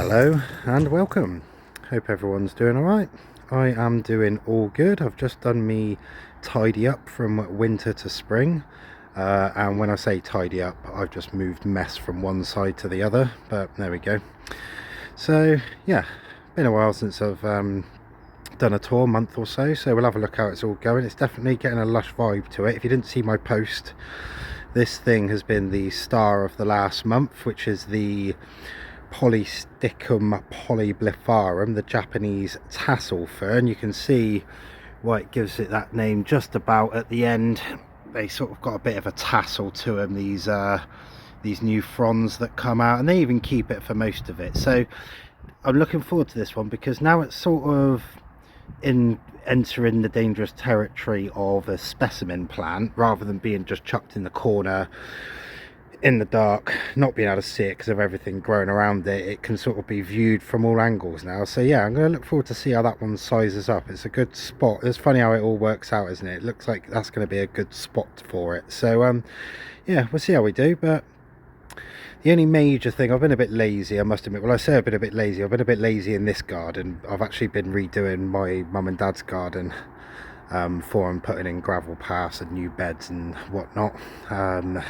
Hello and welcome. Hope everyone's doing alright. I am doing all good. I've just done me tidy up from winter to spring, and when I say tidy up, I've just moved mess from one side to the other, but there we go. So yeah, been a while since I've done a tour, month or so, so we'll have a look how it's all going. It's definitely getting a lush vibe to it. If you didn't see my post, this thing has been the star of the last month, which is the Polystichum polyblepharum, the Japanese Tassel Fern. You can see why it gives it that name just about at the end. They sort of got a bit of a tassel to them, these new fronds that come out, and they even keep it for most of it. So I'm looking forward to this one because now it's sort of entering the dangerous territory of a specimen plant rather than being just chucked in the corner in the dark, not being able to see it because of everything growing around it. It can sort of be viewed from all angles now. So yeah, I'm going to look forward to see how that one sizes up. It's a good spot. It's funny how it all works out, isn't it? It looks like that's going to be a good spot for it. So yeah, we'll see how we do. But the only major thing, I've been a bit lazy, I must admit. Well, I say I've been a bit lazy. I've been a bit lazy in this garden. I've actually been redoing my mum and dad's garden for them, putting in gravel paths and new beds and whatnot.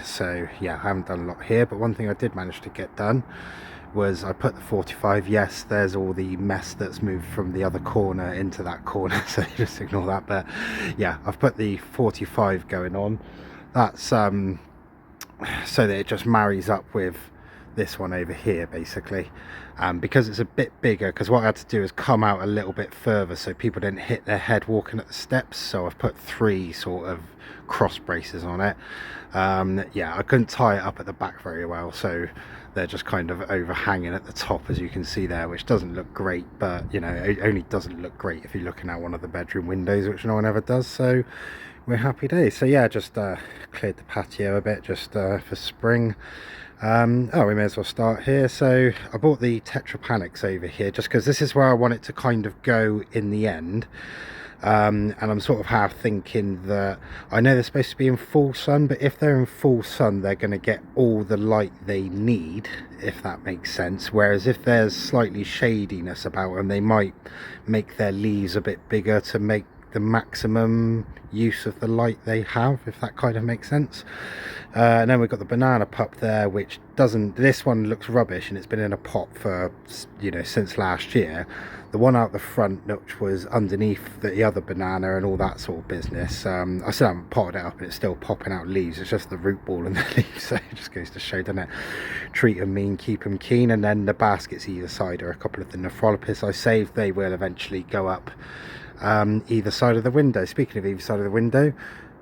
So yeah, I haven't done a lot here, but one thing I did manage to get done was I put the 45. Yes, there's all the mess that's moved from the other corner into that corner, so just ignore that. But yeah, I've put the 45 going on. That's so that it just marries up with this one over here, basically. Because it's a bit bigger, because what I had to do is come out a little bit further so people didn't hit their head walking at the steps. So I've put 3 sort of cross braces on it. Yeah, I couldn't tie it up at the back very well, so they're just kind of overhanging at the top, as you can see there, which doesn't look great. But you know, it only doesn't look great if you're looking out one of the bedroom windows, which no one ever does. So we're happy days. So yeah, just cleared the patio a bit just for spring. Oh, we may as well start here. So I bought the tetrapanics over here just because this is where I want it to kind of go in the end. And I'm sort of half thinking that I know they're supposed to be in full sun, but if they're in full sun, they're going to get all the light they need, if that makes sense. Whereas if there's slightly shadiness about them, they might make their leaves a bit bigger to make the maximum use of the light they have, if that kind of makes sense. And then we've got the banana pup there, which doesn't, this one looks rubbish and it's been in a pot for, you know, since last year. The one out the front, which was underneath the other banana and all that sort of business, I still haven't potted it up and it's still popping out leaves. It's just the root ball and the leaves, so it just goes to show, doesn't it? Treat them mean, keep them keen. And then the baskets either side are a couple of the Nephrolepis I saved. They will eventually go up either side of the window. Speaking of either side of the window,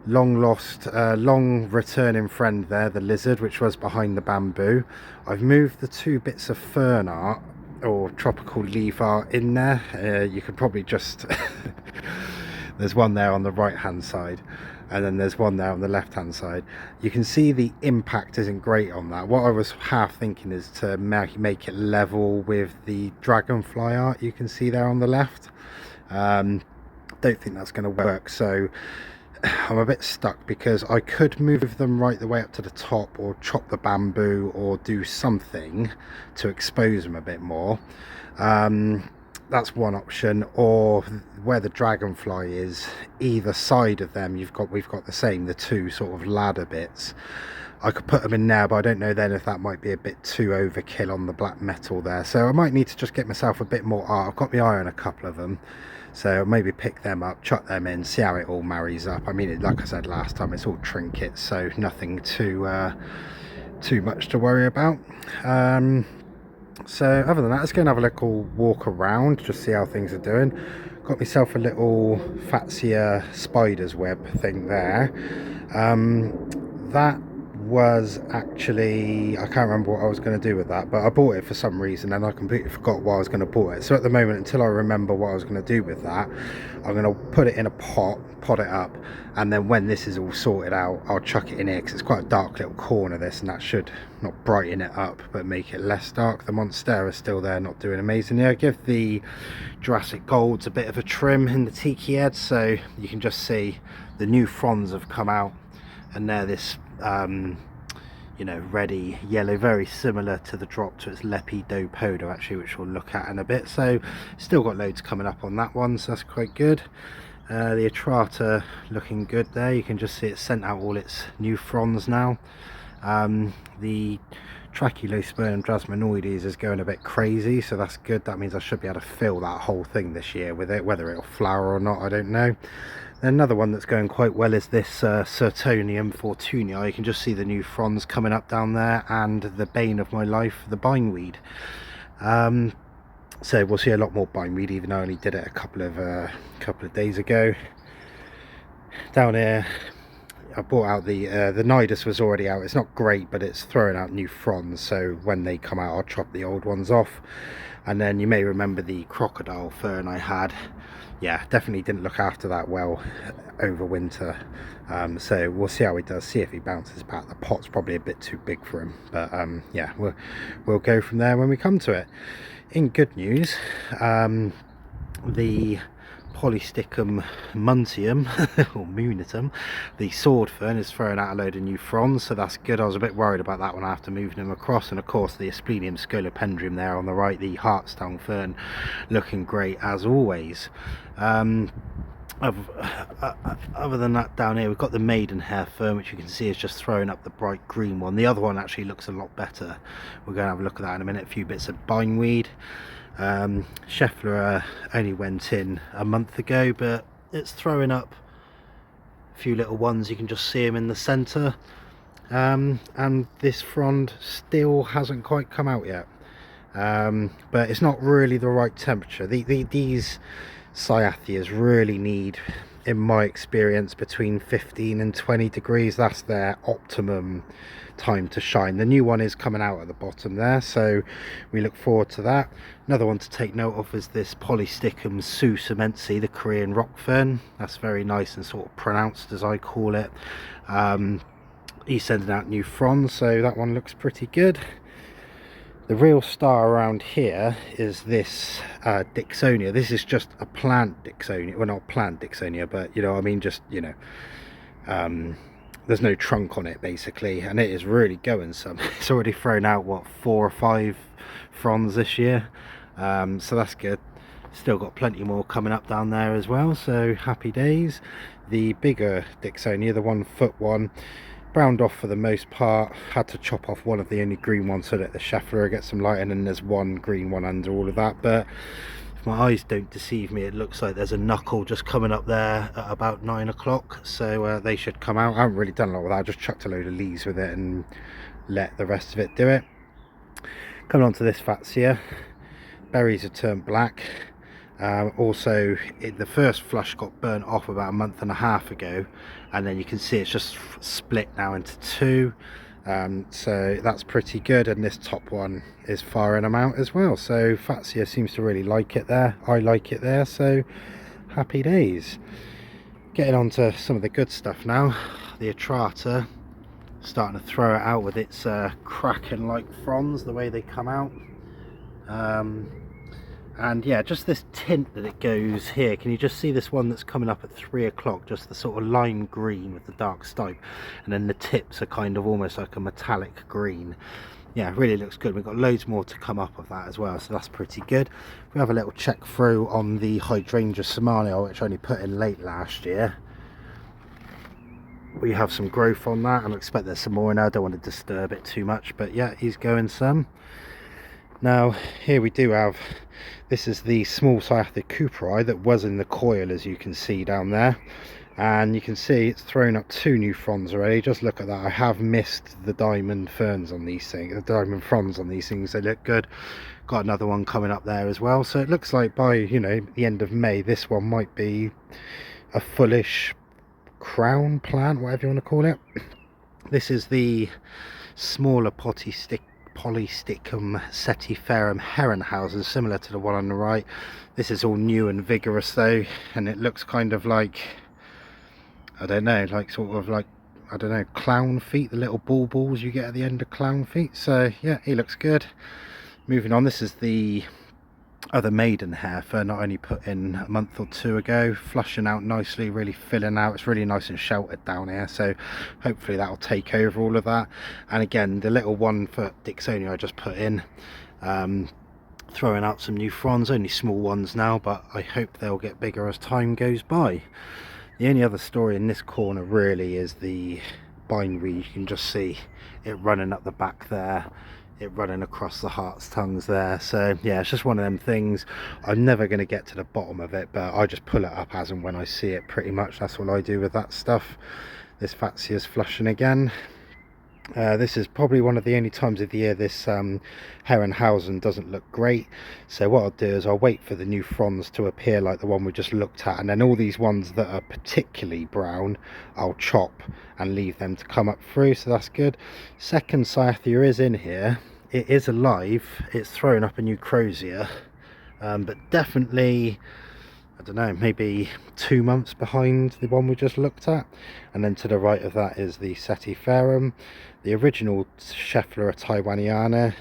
long lost, long returning friend there, the lizard, which was behind the bamboo. I've moved the 2 bits of fern art or tropical leaf art in there. You could probably just there's one there on the right hand side and then there's one there on the left hand side. You can see the impact isn't great on that. What I was half thinking is to make it level with the dragonfly art you can see there on the left. Don't think that's going to work, so I'm a bit stuck because I could move them right the way up to the top or chop the bamboo or do something to expose them a bit more. That's one option. Or where the dragonfly is, either side of them we've got the same, the 2 sort of ladder bits. I could put them in there, but I don't know then if that might be a bit too overkill on the black metal there. So I might need to just get myself a bit more art. I've got my eye on a couple of them, so maybe pick them up, chuck them in, see how it all marries up. I mean, like I said last time, it's all trinkets, so nothing too much to worry about. So other than that, let's go and have a little walk around, just see how things are doing. Got myself a little Fatsia spider's web thing there. That was actually, I can't remember what I was going to do with that, but I bought it for some reason and I completely forgot why I was going to bought it. So at the moment, until I remember what I was going to do with that, I'm going to put it in a pot it up, and then when this is all sorted out, I'll chuck it in here because it's quite a dark little corner, this, and that should not brighten it up but make it less dark. The Monstera is still there, not doing amazing. I give the Jurassic Golds a bit of a trim in the tiki head, so you can just see the new fronds have come out, and they're this you know, ready yellow, very similar to the drop to its Lepidopoda actually, which we'll look at in a bit. So still got loads coming up on that one, so that's quite good. The Atrata looking good there. You can just see it sent out all its new fronds now. The Tracheospermum drasminoides is going a bit crazy, so that's good. That means I should be able to fill that whole thing this year with it. Whether it'll flower or not, I don't know. Another one that's going quite well is this Sertonium fortunei. You can just see the new fronds coming up down there, and the bane of my life, the bindweed. So we'll see a lot more bindweed, even though I only did it a couple of days ago. Down here I brought out the nidus was already out. It's not great, but it's throwing out new fronds, so when they come out I'll chop the old ones off. And then you may remember the crocodile fern I had. Yeah, definitely didn't look after that well over winter. So we'll see how he does, see if he bounces back. The pot's probably a bit too big for him, but yeah, we'll go from there when we come to it. In good news, the Polystichum muntium or munitum, the sword fern, is throwing out a load of new fronds, so that's good. I was a bit worried about that one after moving them across. And of course the Asplenium scolopendrium there on the right, the heartstone fern, looking great as always. Other than that, down here we've got the maidenhair fern, which you can see is just throwing up the bright green one. The other one actually looks a lot better. We're going to have a look at that in a minute. A few bits of bindweed. Scheffler only went in a month ago, but it's throwing up a few little ones. You can just see them in the centre, and this frond still hasn't quite come out yet, but it's not really the right temperature. These cyatheas really need, in my experience, between 15 and 20 degrees. That's their optimum time to shine. The new one is coming out at the bottom there, so we look forward to that. Another one to take note of is this Polystichum susumensi, the Korean rock fern. That's very nice and sort of pronounced, as I call it. He's sending out new fronds, so that one looks pretty good. The real star around here is this Dixonia. This is just a plant Dixonia. Well, not plant Dixonia, but you know what I mean, just, you know, there's no trunk on it basically, and it is really going some. It's already thrown out, what, 4 or 5 fronds this year, so that's good. Still got plenty more coming up down there as well, so happy days. The bigger Dixonia, the 1 foot one, browned off for the most part. Had to chop off one of the only green ones so that the Scheffler gets some light, and then there's one green one under all of that. But if my eyes don't deceive me, it looks like there's a knuckle just coming up there at about 9 o'clock, so they should come out. I haven't really done a lot with that. I just chucked a load of leaves with it and let the rest of it do it. Coming on to this Fatsia, berries have turned black. Also, the first flush got burnt off about a month and a half ago, and then you can see it's just split now into 2, so that's pretty good. And this top one is firing them out as well, so Fatsia seems to really like it there. I like it there, so happy days. Getting on to some of the good stuff now. The Atrata starting to throw it out with its kraken like fronds, the way they come out. And yeah, just this tint that it goes here. Can you just see this one that's coming up at 3 o'clock, just the sort of lime green with the dark stipe, and then the tips are kind of almost like a metallic green. Yeah, it really looks good. We've got loads more to come up of that as well, so that's pretty good. We have a little check through on the Hydrangea Somalia, which I only put in late last year. We have some growth on that, and I expect there's some more in there. I don't want to disturb it too much, but yeah, he's going some. Now here we do have, this is the small Cyathid cooperi that was in the coil, as you can see down there, and you can see it's thrown up 2 new fronds already. Just look at that. I have missed the diamond ferns on these things, the diamond fronds on these things. They look good. Got another one coming up there as well, so it looks like by, you know, the end of May this one might be a fullish crown plant, whatever you want to call it. This is the smaller Polystichum setiferum Herrenhausen, similar to the one on the right. This is all new and vigorous though, and it looks kind of like, I don't know, like sort of like, I don't know, clown feet, the little balls you get at the end of clown feet. So yeah, he looks good. Moving on, this is the other maidenhair fern that I only put in a month or two ago, flushing out nicely, really filling out. It's really nice and sheltered down here, so hopefully that'll take over all of that. And again, the little 1-foot Dixonia I just put in, throwing out some new fronds, only small ones now, but I hope they'll get bigger as time goes by. The only other story in this corner really is the bindweed. You can just see it running up the back there, it running across the heart's tongues there. So yeah, it's just one of them things. I'm never going to get to the bottom of it, but I just pull it up as and when I see it, pretty much. That's all I do with that stuff. This Fatsia's flushing again. This is probably one of the only times of the year this Herrenhausen doesn't look great. So what I'll do is I'll wait for the new fronds to appear like the one we just looked at, and then all these ones that are particularly brown I'll chop and leave them to come up through. So that's good. Second Cyathea is in here. It is alive. It's throwing up a new crozier, but definitely, I don't know, maybe 2 months behind the one we just looked at. And then to the right of that is the Tassel. The original Scheffler Taiwaniana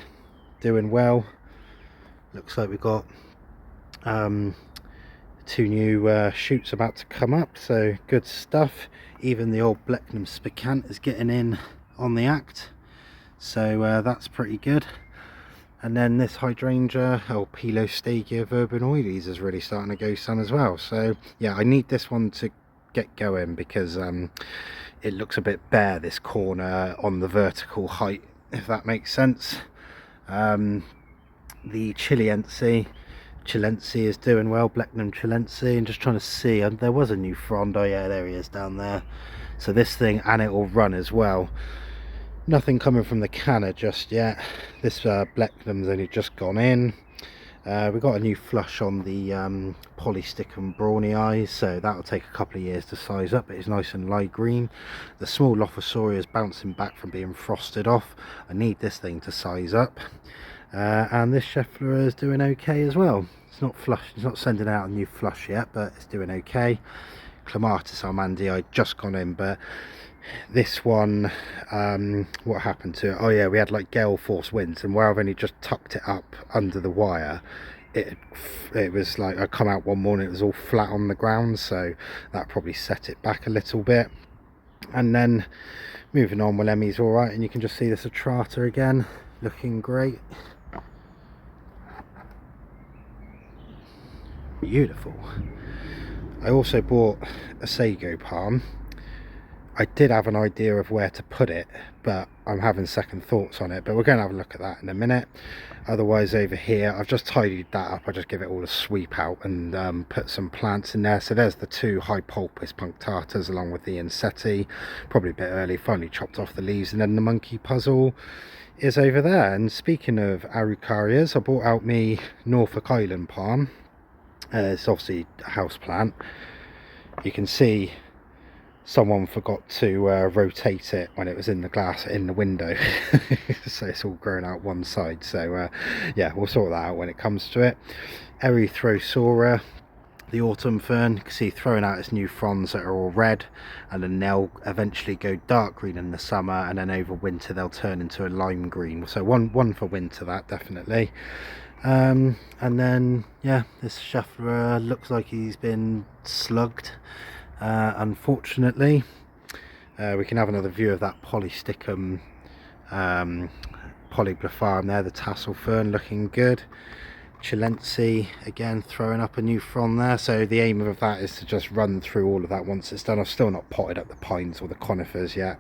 doing well. Looks like we've got 2 new shoots about to come up, so good stuff. Even the old Blechnum Spicant is getting in on the act, so that's pretty good. And then this hydrangea, or Polystichum verbenoides, is really starting to go some as well. So yeah, I need this one to get going because it looks a bit bare, this corner on the vertical height, if that makes sense. The Chilense is doing well, Blechnum Chilense, and just trying to see, and there was a new frond. Oh yeah, there he is down there. So this thing, and it will run as well. Nothing coming from the canner just yet. This Blechnum's only just gone in. We've got a new flush on the Polystichum brawny eyes, so that'll take a couple of years to size up, but it's nice and light green. The small Lophosauria is bouncing back from being frosted off. I need this thing to size up. And this Scheffler is doing okay as well. It's not flush, it's not sending out a new flush yet, but it's doing okay. Clematis Armandii just gone in, but this one, what happened to it? Oh yeah, we had like gale force winds, and where I've only just tucked it up under the wire, it was like, I come out one morning, it was all flat on the ground, so that probably set it back a little bit. And then moving on, well, Emmy's all right, and you can just see this Atrata again, looking great. Beautiful. I also bought a sago palm. I did have an idea of where to put it, but I'm having second thoughts on it, but we're going to have a look at that in a minute. Otherwise, over here I've just tidied that up. I just give it all a sweep out and put some plants in there. So there's the 2 Hypulpus punctatas along with the Insetti, probably a bit early, finally chopped off the leaves. And then the monkey puzzle is over there. And speaking of Araucarias, I bought out me Norfolk Island palm. It's obviously a house plant. You can see someone forgot to rotate it when it was in the glass in the window. So it's all grown out one side. So yeah, we'll sort that out when it comes to it. Erythrosaura, the autumn fern, you can see throwing out its new fronds that are all red, and then they'll eventually go dark green in the summer, and then over winter they'll turn into a lime green. So one for winter, that definitely. And then yeah, this Scheffler looks like he's been slugged, unfortunately. We can have another view of that Polystichum polyblepharum there, the Tassel Fern, looking good. Chilense again throwing up a new frond there, so the aim of that is to just run through all of that once it's done. I've still not potted up the pines or the conifers yet,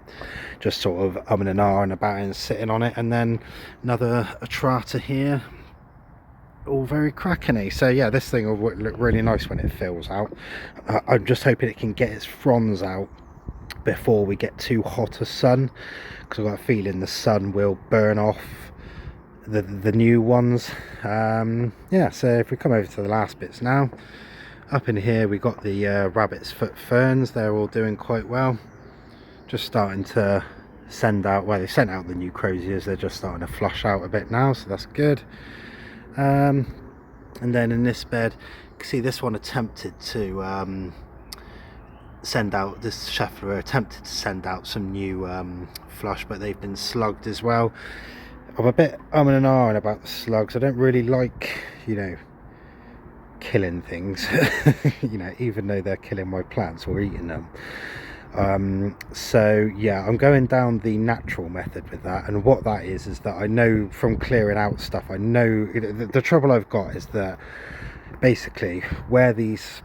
just sort of umming and ahhing about it and sitting on it. And then another Atrata here, all very crackeny. So yeah, this thing will look really nice when it fills out. I'm just hoping it can get its fronds out before we get too hot a sun, because I've got a feeling the sun will burn off the new ones. Yeah, so if we come over to the last bits now, up in here we got the rabbit's foot ferns. They're all doing quite well, just starting to send out, well, they sent out the new croziers, they're just starting to flush out a bit now, so that's good. And then in this bed, you can see this one attempted to send out, this Scheffler attempted to send out some new flush, but they've been slugged as well. I'm a bit and ahhing about the slugs. I don't really like, you know, killing things, you know, even though they're killing my plants or eating them. So yeah, I'm going down the natural method with that, and what that is that I know from clearing out stuff, I know the trouble I've got is that basically where these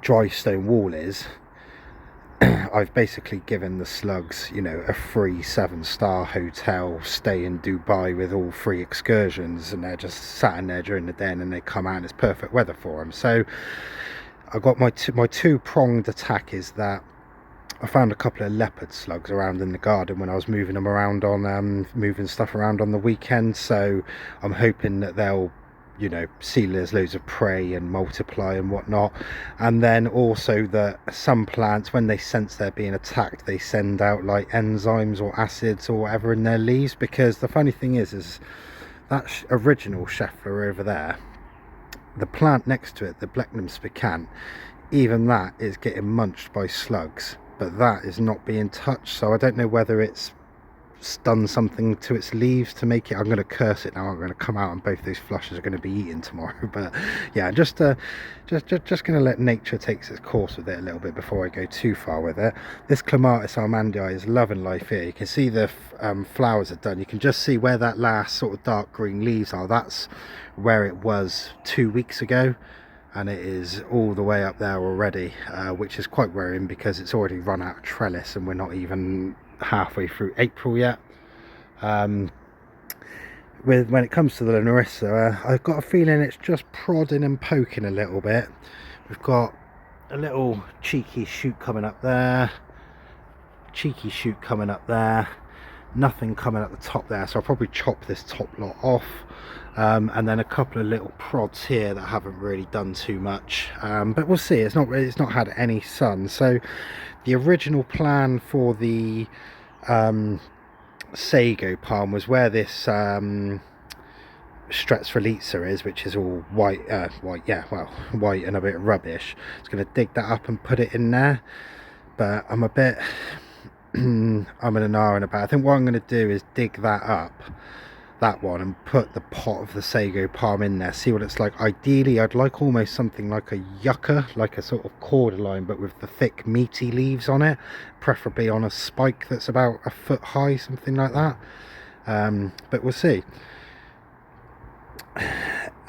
dry stone wall is, I've basically given the slugs, you know, a free 7-star hotel stay in Dubai with all free excursions, and they're just sat in there during the day, and then they come out and it's perfect weather for them. So I got my two-pronged attack is that I found a couple of leopard slugs around in the garden when I was moving them around on moving stuff around on the weekend, so I'm hoping that they'll, you know, see there's loads of prey and multiply and whatnot. And then also that some plants, when they sense they're being attacked, they send out like enzymes or acids or whatever in their leaves, because the funny thing is that original Scheffler over there, the plant next to it, the Blechnum spicant, even that is getting munched by slugs, but that is not being touched. So I don't know whether it's done something to its leaves to make it, I'm going to curse it now, I'm going to come out and both those flushes are going to be eaten tomorrow. But yeah, just going to let nature take its course with it a little bit before I go too far with it. This Clematis almandii is loving life here. You can see the flowers are done. You can just see where that last sort of dark green leaves are. That's where it was 2 weeks ago, and it is all the way up there already, which is quite worrying because it's already run out of trellis and we're not even halfway through April yet. When it comes to the Larissa, I've got a feeling it's just prodding and poking a little bit. We've got a little cheeky shoot coming up there, cheeky shoot coming up there, nothing coming at the top there, so I'll probably chop this top lot off. And then a couple of little prods here that haven't really done too much, but we'll see. It's not had any sun. So the original plan for the sago palm was where this Strepsrelitza is, which is all white, white and a bit rubbish. It's going to dig that up and put it in there, but I'm a bit I'm in an hour and about. I think what I'm going to do is dig that up, that one, and put the pot of the sago palm in there, see what it's like. Ideally I'd like almost something like a yucca, like a sort of cordyline, but with the thick meaty leaves on it, preferably on a spike that's about a foot high, something like that. But we'll see.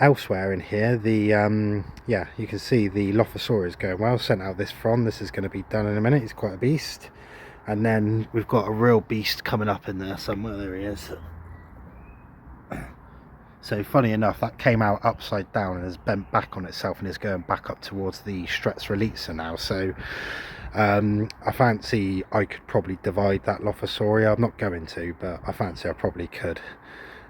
Elsewhere in here, the yeah, you can see the Lophosaurus is going well. Sent out this frond. This is going to be done in a minute. He's quite a beast. And then we've got a real beast coming up in there somewhere. There he is. So funny enough, that came out upside down and has bent back on itself and is going back up towards the Strepsrelitza now. So I fancy I could probably divide that Lophosauria. I'm not going to, but I fancy I probably could.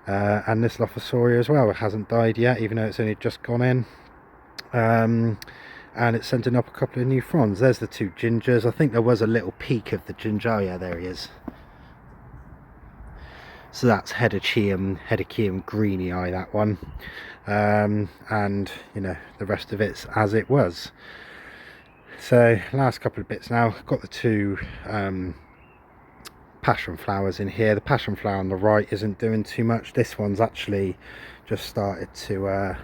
And this Lophosauria as well, it hasn't died yet, even though it's only just gone in. And it's sending up a couple of new fronds. There's the two gingers. I think there was a little peak of the ginger. Oh yeah, there he is. So that's Hedychium greeny eye, that one. And you know, the rest of it's as it was. So last couple of bits now. Got the two passion flowers in here. The passion flower on the right isn't doing too much. This one's actually just started to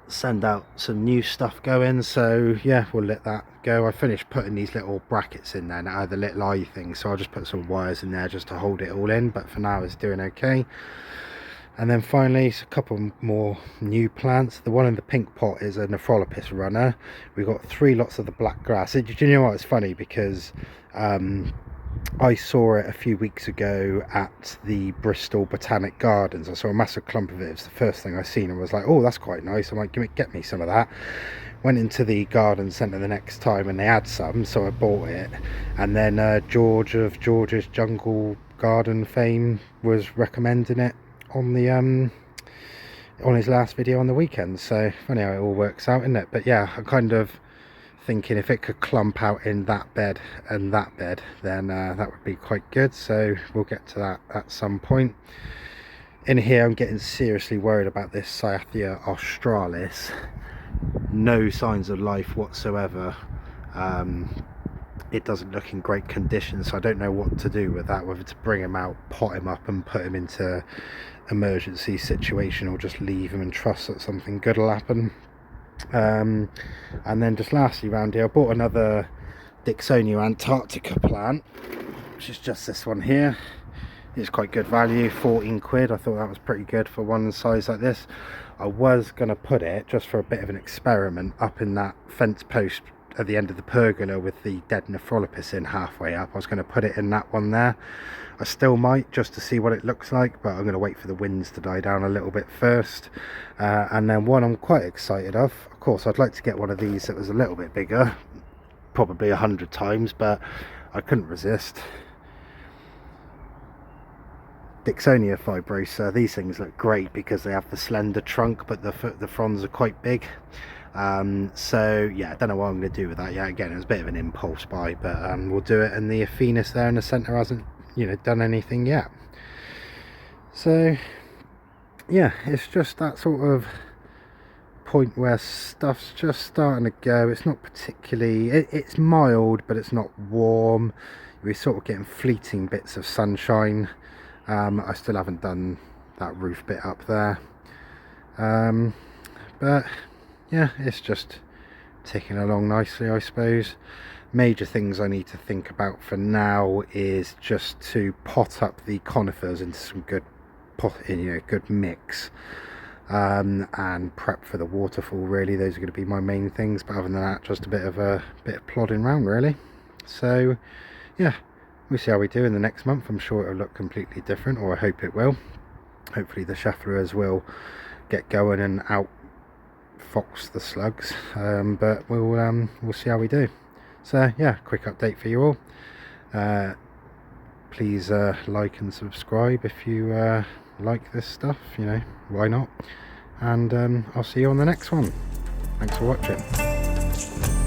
send out some new stuff going, so yeah, we'll let that go. I finished putting these little brackets in there now, the little eye thing, so I'll just put some wires in there just to hold it all in, but for now it's doing okay. And then finally, a couple more new plants. The one in the pink pot is a Nephrolepis runner. We've got 3 lots of the black grass. Do you know what, it's funny because I saw it a few weeks ago at the Bristol Botanic Gardens. I saw a massive clump of it. It's the first thing I seen and was like, oh, that's quite nice. I might get me some of that. Went into the garden centre the next time and they had some, so I bought it. And then George of George's Jungle Garden fame was recommending it on the on his last video on the weekend. So funny how it all works out, isn't it? But yeah, I'm kind of thinking if it could clump out in that bed and that bed, then that would be quite good. So we'll get to that at some point. In here I'm getting seriously worried about this Cyathea australis. No signs of life whatsoever. It doesn't look in great condition, so I don't know what to do with that, whether to bring him out, pot him up and put him into emergency situation, or just leave him and trust that something good will happen. And then just lastly around here, I bought another Dicksonia Antarctica plant, which is just this one here. It's quite good value, 14 quid. I thought that was pretty good for one size like this. I was going to put it, just for a bit of an experiment, up in that fence post at the end of the pergola with the dead Nephrolepis in halfway up. I was going to put it in that one there. I still might, just to see what it looks like, but I'm going to wait for the winds to die down a little bit first. And then one I'm quite excited of course, I'd like to get one of these that was a little bit bigger, probably 100 times, but I couldn't resist. Dicksonia fibrosa, these things look great because they have the slender trunk, but the fronds are quite big. So yeah, I don't know what I'm going to do with that yet. Again, it was a bit of an impulse buy, but we'll do it. And the Aphenis there in the centre hasn't, you know, done anything yet. So yeah, it's just that sort of point where stuff's just starting to go. It's not particularly, it's mild, but it's not warm. We're sort of getting fleeting bits of sunshine. I still haven't done that roof bit up there, but yeah, it's just ticking along nicely, I suppose. Major things I need to think about for now is just to pot up the conifers into some good good mix, and prep for the waterfall. Really, those are going to be my main things, but other than that, just a bit of plodding around really. So yeah, we'll see how we do in the next month. I'm sure it'll look completely different, or I hope it will. Hopefully the Chafferers will get going and outfox the slugs, but we'll see how we do. So yeah, quick update for you all. Please like and subscribe if you like this stuff, you know, why not? And I'll see you on the next one. Thanks for watching.